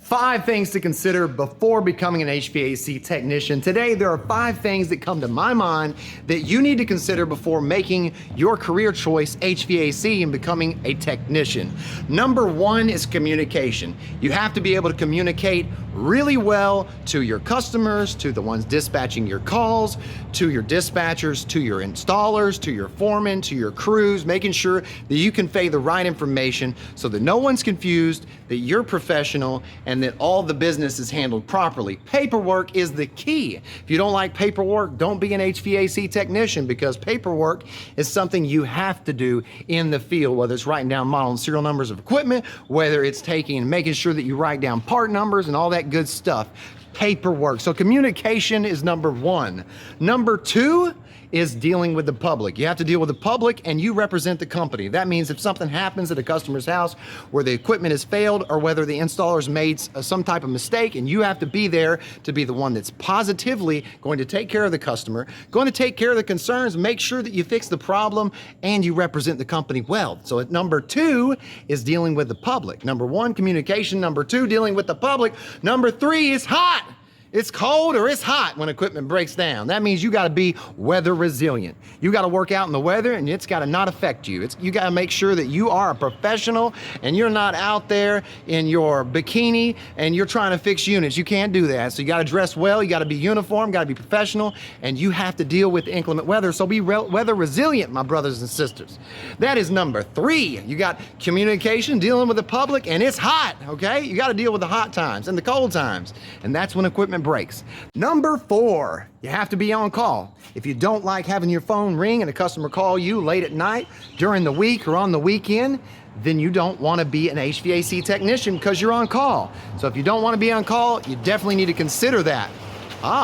5 things to consider before becoming an HVAC technician. Today, there are 5 things that come to my mind that you need to consider before making your career choice HVAC and becoming a technician. Number 1 is communication. You have to be able to communicate really well to your customers, to the ones dispatching your calls, to your dispatchers, to your installers, to your foremen, to your crews, making sure that you convey the right information so that no one's confused, that you're professional, and that all the business is handled properly. Paperwork is the key. If you don't like paperwork, don't be an HVAC technician, because paperwork is something you have to do in the field, whether it's writing down model and serial numbers of equipment, whether it's making sure that you write down part numbers and all that good stuff. Paperwork. So communication is number 1. Number 2 is dealing with the public. You have to deal with the public and you represent the company. That means if something happens at a customer's house where the equipment has failed or whether the installer's made some type of mistake, and you have to be there to be the one that's positively going to take care of the customer, going to take care of the concerns, make sure that you fix the problem, and you represent the company well. So at number 2 is dealing with the public. Number 1, communication. Number 2, dealing with the public. Number 3 is hot. It's cold or it's hot when equipment breaks down. That means you gotta be weather resilient. You gotta work out in the weather and it's gotta not affect you. You gotta make sure that you are a professional and you're not out there in your bikini and you're trying to fix units. You can't do that. So you gotta dress well, you gotta be uniform, gotta be professional, and you have to deal with inclement weather. So be weather resilient, my brothers and sisters. That is number 3. You got communication, dealing with the public, and it's hot, okay? You gotta deal with the hot times and the cold times. And that's when equipment breaks. Number 4, you have to be on call. If you don't like having your phone ring and a customer call you late at night, during the week, or on the weekend, then you don't want to be an HVAC technician because you're on call. So if you don't want to be on call, you definitely need to consider that.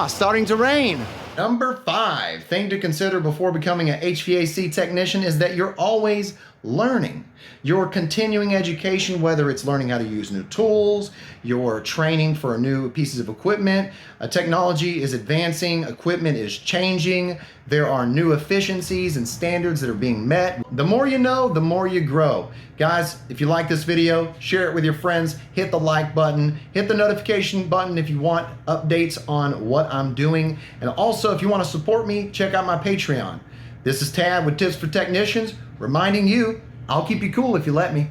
Starting to rain. Number 5 thing to consider before becoming an HVAC technician is that you're always learning. Your continuing education, whether it's learning how to use new tools, your training for new pieces of equipment, technology is advancing, equipment is changing, there are new efficiencies and standards that are being met. The more you know, the more you grow. Guys, if you like this video, share it with your friends, hit the like button, hit the notification button if you want updates on what I'm doing. And also, if you want to support me, check out my Patreon. This is Tad with Tips for Technicians, reminding you, I'll keep you cool if you let me.